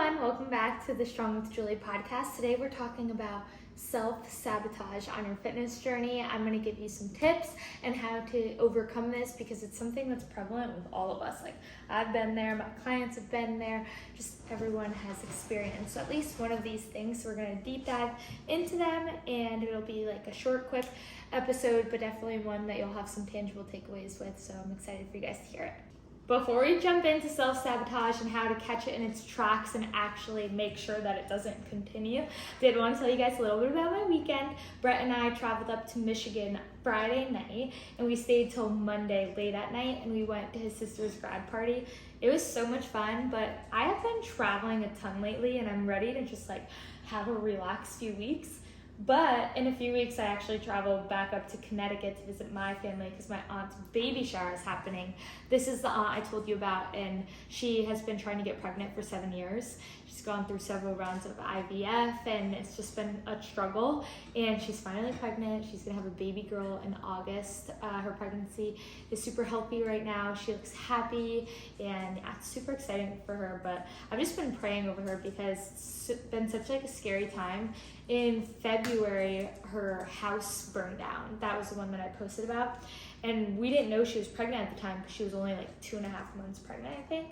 everyone, welcome back to the Strong with Julie podcast. Today we're talking about self-sabotage on your fitness journey. I'm going to give you some tips and how to overcome this because it's something that's prevalent with all of us. Like I've been there, my clients have been there, just everyone has experienced at least one of these things. So we're going to deep dive into them and it'll be like a short, quick episode, but definitely one that you'll have some tangible takeaways with. So I'm excited for you guys to hear it. Before we jump into self-sabotage and how to catch it in its tracks and actually make sure that it doesn't continue, did want to tell you guys a little bit about my weekend. Brett and I traveled up to Michigan Friday night and we stayed till Monday late at night and we went to his sister's grad party. It was so much fun, but I have been traveling a ton lately and I'm ready to just like have a relaxed few weeks. But in a few weeks, I actually traveled back up to Connecticut to visit my family because my aunt's baby shower is happening. This is the aunt I told you about, and she has been trying to get pregnant for 7 years. She's gone through several rounds of IVF, and it's just been a struggle. And she's finally pregnant. She's gonna have a baby girl in August. Her pregnancy is super healthy right now. She looks happy, and yeah, it's super exciting for her. But I've just been praying over her because it's been such like a scary time. In February, her house burned down. That was the one that I posted about. And we didn't know she was pregnant at the time because she was only like 2.5 months pregnant, I think.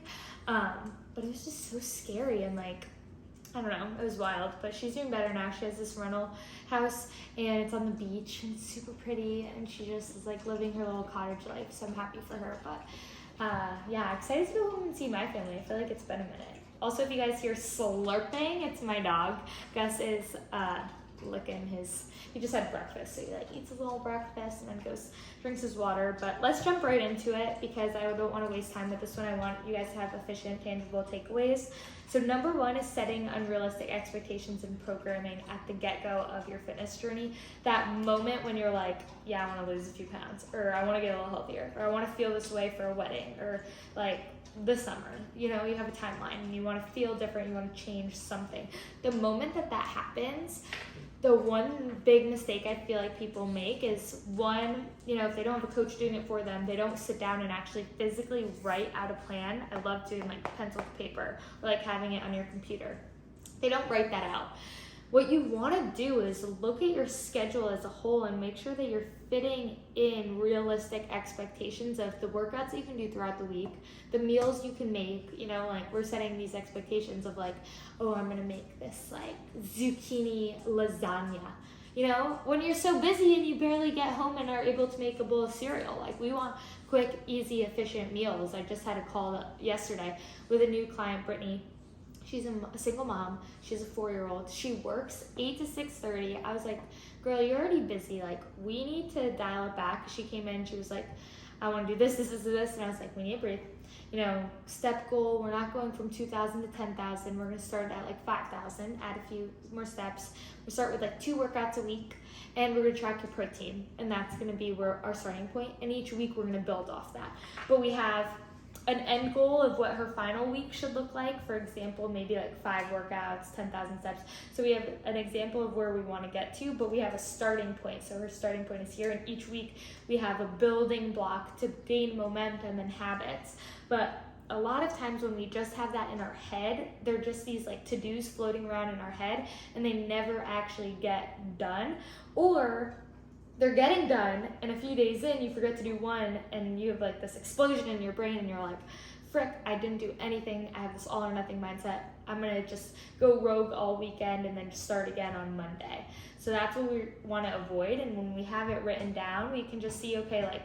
But it was just so scary and like, I don't know, it was wild. But she's doing better now. She has this rental house and it's on the beach and it's super pretty. And she just is like living her little cottage life. So I'm happy for her. But yeah, excited to go home and see my family. I feel like it's been a minute. Also, if you guys hear slurping, it's my dog. Gus is licking he just had breakfast, so he like eats a little breakfast and then goes, drinks his water. But let's jump right into it because I don't want to waste time with this one. I want you guys to have efficient, tangible takeaways. So number one is setting unrealistic expectations and programming at the get-go of your fitness journey. That moment when you're like, yeah, I want to lose a few pounds, or I want to get a little healthier, or I want to feel this way for a wedding, or like the summer, you know, you have a timeline and you want to feel different, you want to change something. The moment that happens, the one big mistake I feel like people make is one, you know, if they don't have a coach doing it for them, they don't sit down and actually physically write out a plan. I love doing like pencil to paper or like having it on your computer. They don't write that out. What you want to do is look at your schedule as a whole and make sure that you're fitting in realistic expectations of the workouts that you can do throughout the week, the meals you can make. You know, like we're setting these expectations of like, oh, I'm gonna make this like zucchini lasagna. You know, when you're so busy and you barely get home and are able to make a bowl of cereal, like we want quick, easy, efficient meals. I just had a call yesterday with a new client, Brittany. She's a single mom. She's a 4-year-old. She works 8 to 6:30. I was like, girl, you're already busy. Like, we need to dial it back. She came in. She was like, I want to do this, this, this, this. And I was like, we need to breathe. You know, step goal. We're not going from 2,000 to 10,000. We're going to start at like 5,000. Add a few more steps. We start with like 2 workouts a week. And we're going to track your protein. And that's going to be our starting point. And each week we're going to build off that. But we have an end goal of what her final week should look like. For example, maybe like 5 workouts, 10,000 steps. So we have an example of where we want to get to, but we have a starting point. So her starting point is here, and each week we have a building block to gain momentum and habits. But a lot of times when we just have that in our head, they're just these like to-dos floating around in our head and they never actually get done. Or they're getting done and a few days in you forget to do one and you have like this explosion in your brain and you're like, frick, I didn't do anything. I have this all or nothing mindset. I'm gonna just go rogue all weekend and then just start again on Monday. So that's what we wanna avoid. And when we have it written down, we can just see, okay, like,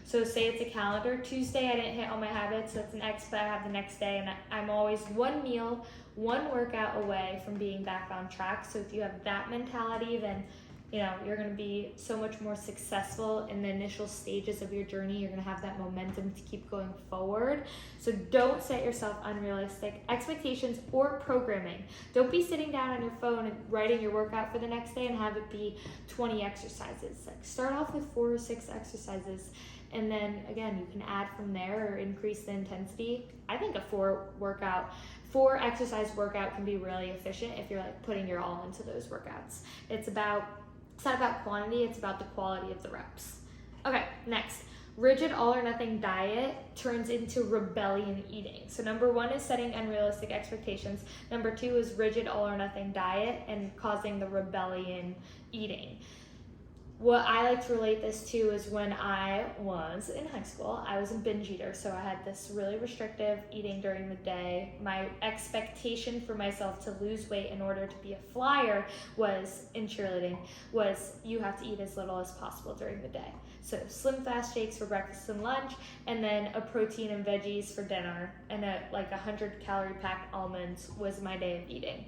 so say it's a calendar. Tuesday I didn't hit all my habits, so it's an X, but I have the next day, and I'm always 1 meal, 1 workout away from being back on track. So if you have that mentality, then you know, you're going to be so much more successful in the initial stages of your journey. You're going to have that momentum to keep going forward. So don't set yourself unrealistic expectations or programming. Don't be sitting down on your phone and writing your workout for the next day and have it be 20 exercises. Like start off with 4 or 6 exercises. And then again, you can add from there or increase the intensity. I think a 4 exercise workout can be really efficient if you're like putting your all into those workouts. It's not about quantity, it's about the quality of the reps. Okay, next. Rigid all or nothing diet turns into rebellion eating. So number 1 is setting unrealistic expectations. Number 2 is rigid all or nothing diet and causing the rebellion eating. What I like to relate this to is when I was in high school, I was a binge eater. So I had this really restrictive eating during the day. My expectation for myself to lose weight in order to be a flyer was, in cheerleading, was you have to eat as little as possible during the day. So Slim Fast shakes for breakfast and lunch, and then a protein and veggies for dinner, and a 100-calorie packed almonds was my day of eating.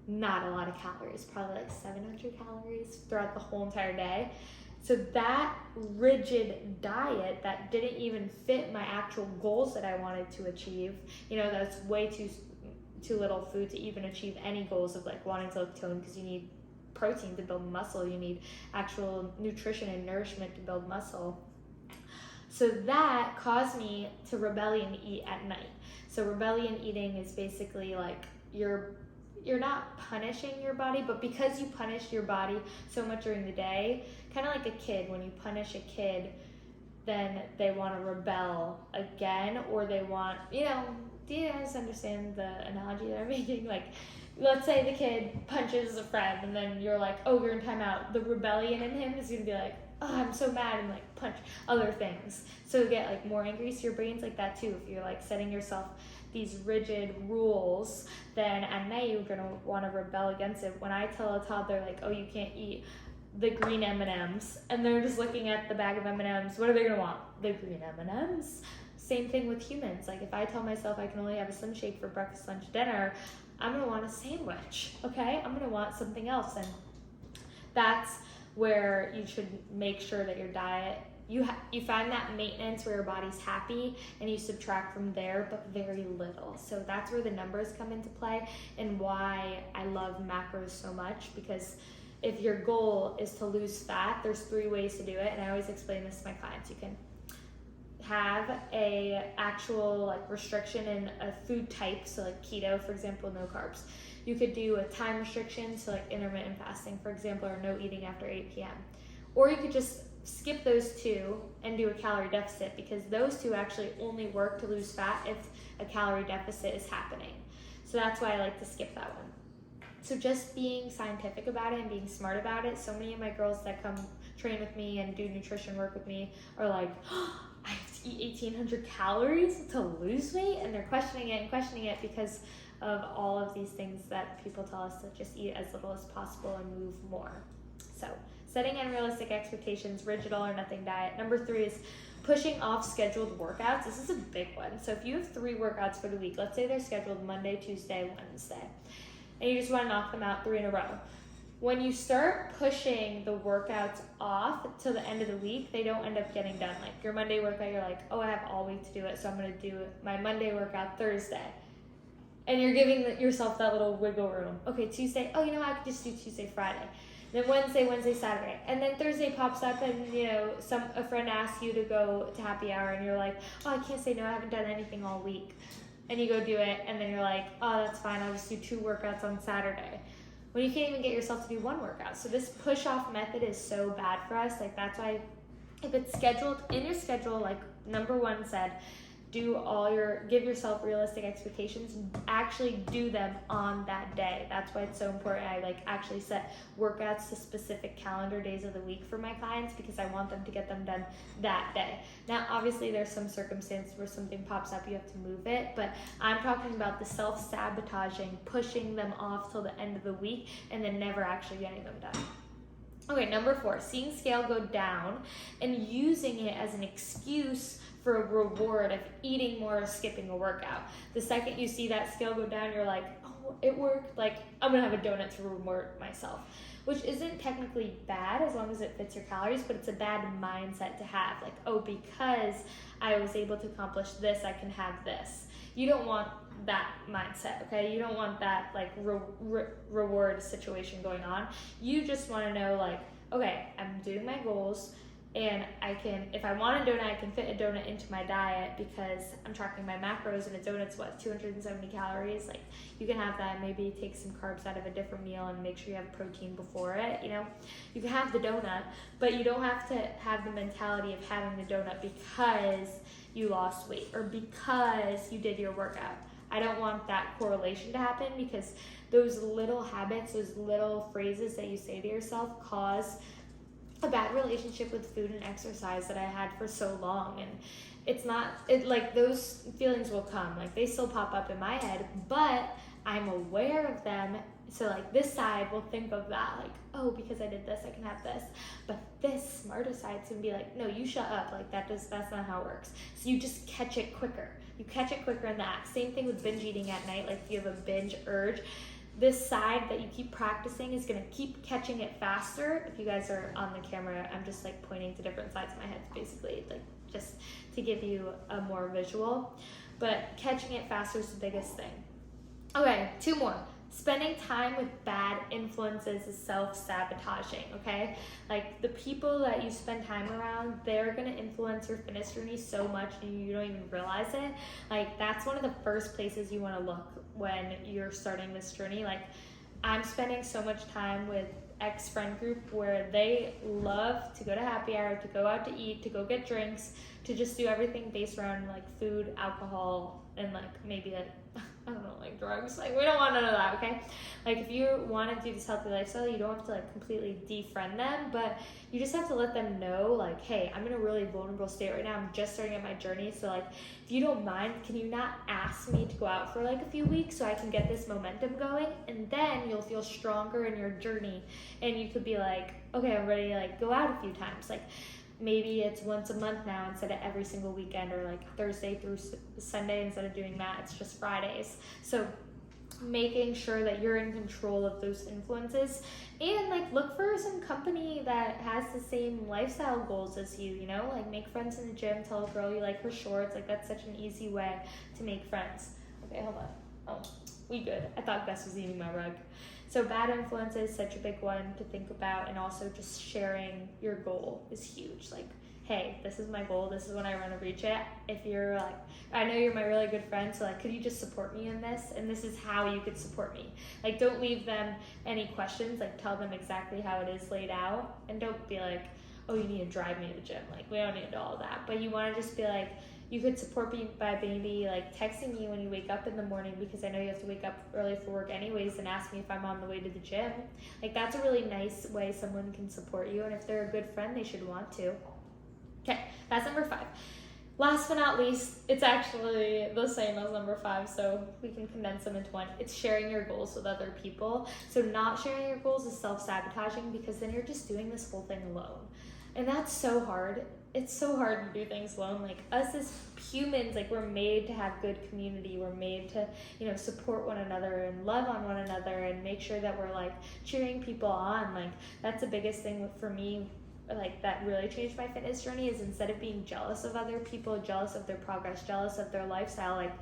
Not a lot of calories, probably like 700 calories throughout the whole entire day. So that rigid diet that didn't even fit my actual goals that I wanted to achieve, that's way too little food to even achieve any goals of like wanting to look toned, because you need protein to build muscle, you need actual nutrition and nourishment to build muscle. So that caused me to rebellion eat at night. So rebellion eating is basically like you're not punishing your body, but because you punished your body so much during the day, kind of like a kid, when you punish a kid, then they want to rebel again, or they want, do you guys understand the analogy that I'm making? Like, let's say the kid punches a friend, and then you're like, oh, you're in timeout. The rebellion in him is going to be like, oh, I'm so mad, and like punch other things. So you get like more angry. So your brain's like that too. If you're like setting yourself these rigid rules, then at night you're gonna want to rebel against it. When I tell a toddler like, oh, you can't eat the green M&Ms, and they're just looking at the bag of M&Ms, what are they gonna want? The green M&Ms. Same thing with humans. Like if I tell myself I can only have a Slim Shake for breakfast, lunch, dinner, I'm gonna want a sandwich, okay? I'm gonna want something else, and that's where you should make sure that your diet, you find that maintenance where your body's happy, and you subtract from there, but very little. So that's where the numbers come into play, and why I love macros so much, because if your goal is to lose fat, there's 3 ways to do it, and I always explain this to my clients. You can have a actual like restriction in a food type, so like keto, for example, no carbs. You could do a time restriction, so like intermittent fasting, for example, or no eating after 8 p.m. Or you could just skip those 2 and do a calorie deficit, because those 2 actually only work to lose fat if a calorie deficit is happening. So that's why I like to skip that one. So just being scientific about it and being smart about it. So many of my girls that come train with me and do nutrition work with me are like, oh, I have to eat 1,800 calories to lose weight? And they're questioning it because of all of these things that people tell us to just eat as little as possible and move more. So setting unrealistic expectations, rigid all or nothing diet. Number 3 is pushing off scheduled workouts. This is a big one. So if you have 3 workouts for the week, let's say they're scheduled Monday, Tuesday, Wednesday, and you just want to knock them out 3 in a row. When you start pushing the workouts off till the end of the week, they don't end up getting done. Like your Monday workout, you're like, oh, I have all week to do it, so I'm going to do my Monday workout Thursday. And you're giving yourself that little wiggle room. Okay, Tuesday, oh, I could just do Tuesday, Friday. Then Wednesday, Saturday. And then Thursday pops up, and a friend asks you to go to happy hour, and you're like, oh, I can't say no, I haven't done anything all week. And you go do it, and then you're like, oh, that's fine, I'll just do 2 workouts on Saturday. When you can't even get yourself to do 1 workout. So this push-off method is so bad for us. Like that's why if it's scheduled in your schedule, like number 1 said, give yourself realistic expectations, actually do them on that day. That's why it's so important. I actually set workouts to specific calendar days of the week for my clients, because I want them to get them done that day. Now, obviously there's some circumstances where something pops up, you have to move it, but I'm talking about the self-sabotaging, pushing them off till the end of the week and then never actually getting them done. Okay, number 4, seeing scale go down and using it as an excuse for a reward of eating more or skipping a workout. The second you see that scale go down, you're like, oh, it worked. Like, I'm gonna have a donut to reward myself, which isn't technically bad as long as it fits your calories, but it's a bad mindset to have. Like, oh, because I was able to accomplish this, I can have this. You don't want that mindset, okay? You don't want that reward situation going on. You just want to know, like, okay, I'm doing my goals, and I can, if I want a donut, I can fit a donut into my diet because I'm tracking my macros, and a donut's what, 270 calories. Like, you can have that, maybe take some carbs out of a different meal and make sure you have protein before it, you know. You can have the donut, but you don't have to have the mentality of having the donut because you lost weight or because you did your workout. I don't want that correlation to happen, because those little habits, those little phrases that you say to yourself cause a bad relationship with food and exercise that I had for so long. And it's not, like, those feelings will come, like, they still pop up in my head, but I'm aware of them. So like, this side will think of that, like, oh, because I did this, I can have this. But this smarter side's gonna be like, no, you shut up, like, that's not how it works. So you just catch it quicker. You catch it quicker in the act. Same thing with binge eating at night. Like, if you have a binge urge, this side that you keep practicing is gonna keep catching it faster. If you guys are on the camera, I'm just like pointing to different sides of my head, basically, like, just to give you a more visual. But catching it faster is the biggest thing. Okay, 2 more. Spending time with bad influences is self-sabotaging, okay? Like, the people that you spend time around, they're gonna influence your fitness journey so much and you don't even realize it. Like, that's one of the first places you wanna look when you're starting this journey. Like, I'm spending so much time with ex-friend group where they love to go to happy hour, to go out to eat, to go get drinks, to just do everything based around like food, alcohol, and like maybe like, I don't know, like drugs. Like, we don't want none of that, okay? Like, if you want to do this healthy lifestyle, you don't have to like completely defriend them, but you just have to let them know, like, hey, I'm in a really vulnerable state right now. I'm just starting out my journey. So like, if you don't mind, can you not ask me to go out for like a few weeks so I can get this momentum going? And then you'll feel stronger in your journey. And you could be like, okay, I'm ready to like go out a few times. Like, maybe it's once a month now instead of every single weekend, or like Thursday through Sunday instead of doing that, it's just Fridays. So making sure that you're in control of those influences, and like look for some company that has the same lifestyle goals as you, you know, like make friends in the gym, tell a girl you like her shorts. Like, that's such an easy way to make friends. Okay, hold on. Oh, we good. I thought Gus was eating my rug. So bad influences, such a big one to think about. And also just sharing your goal is huge. Like, hey, this is my goal. This is when I want to reach it. If you're like, I know you're my really good friend, so like, could you just support me in this? And this is how you could support me. Like, don't leave them any questions. Like, tell them exactly how it is laid out. And don't be like, oh, you need to drive me to the gym. Like, we don't need all of that. But you want to just be like, you could support me by maybe like texting me when you wake up in the morning, because I know you have to wake up early for work anyways, and ask me if I'm on the way to the gym. Like, that's a really nice way someone can support you, and if they're a good friend, they should want to. Okay, that's number 5. Last but not least, it's actually the same as number 5, so we can condense them into one. It's sharing your goals with other people. So not sharing your goals is self-sabotaging, because then you're just doing this whole thing alone. And that's so hard. It's so hard to do things alone. Like, us as humans, like, we're made to have good community. We're made to, you know, support one another and love on one another and make sure that we're like cheering people on. Like, that's the biggest thing for me, like, that really changed my fitness journey, is instead of being jealous of other people, jealous of their progress, jealous of their lifestyle, like,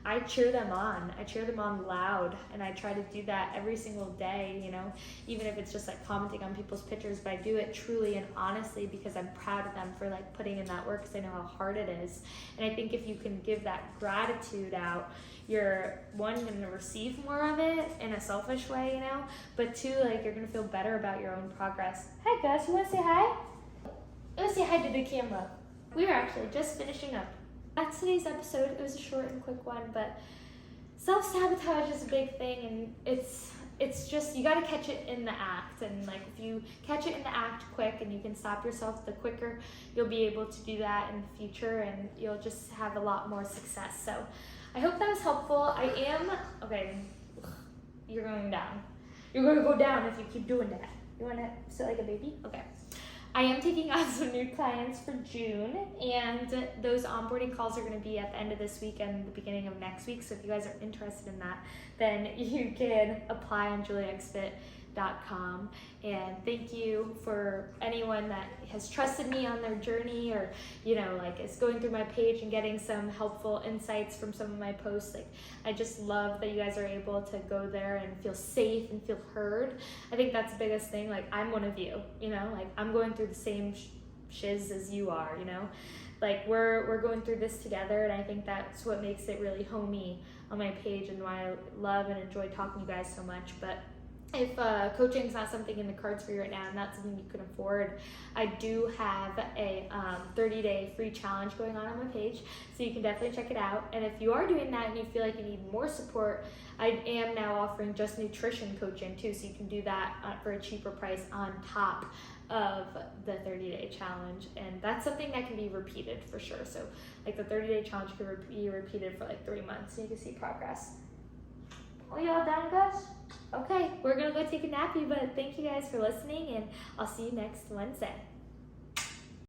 I cheer them on. I cheer them on loud, and I try to do that every single day, you know, even if it's just like commenting on people's pictures, but I do it truly and honestly because I'm proud of them for like putting in that work, because I know how hard it is. And I think if you can give that gratitude out, you're, one, going to receive more of it in a selfish way, you know, but 2, like, you're going to feel better about your own progress. Hi Gus, you want to say hi? You want to say hi to the camera? We were actually just finishing up. That's today's episode. It was a short and quick one, but self-sabotage is a big thing, and it's just, you got to catch it in the act. And like, if you catch it in the act quick and you can stop yourself, the quicker you'll be able to do that in the future, and you'll just have a lot more success. So I hope that was helpful. Okay, you're going down. You're going to go down if you keep doing that. You want to sit like a baby? Okay. I am taking on some new clients for June, and those onboarding calls are going to be at the end of this week and the beginning of next week. So if you guys are interested in that, then you can apply on juliaxfit.com. And thank you for anyone that has trusted me on their journey, or, you know, like, is going through my page and getting some helpful insights from some of my posts. Like, I just love that you guys are able to go there and feel safe and feel heard. I think that's the biggest thing. Like, I'm one of you, you know, like, I'm going through the same shiz as you are, you know? Like we're going through this together, and I think that's what makes it really homey on my page and why I love and enjoy talking to you guys so much. But if coaching is not something in the cards for you right now and not something you can afford, I do have a 30-day free challenge going on my page, so you can definitely check it out. And if you are doing that and you feel like you need more support, I am now offering just nutrition coaching too, so you can do that for a cheaper price on top of the 30-day challenge. And that's something that can be repeated for sure. So like the 30-day challenge could be repeated for like 3 months, and you can see progress. Are you all done, guys? Okay, we're gonna go take a nappy, but thank you guys for listening, and I'll see you next Wednesday.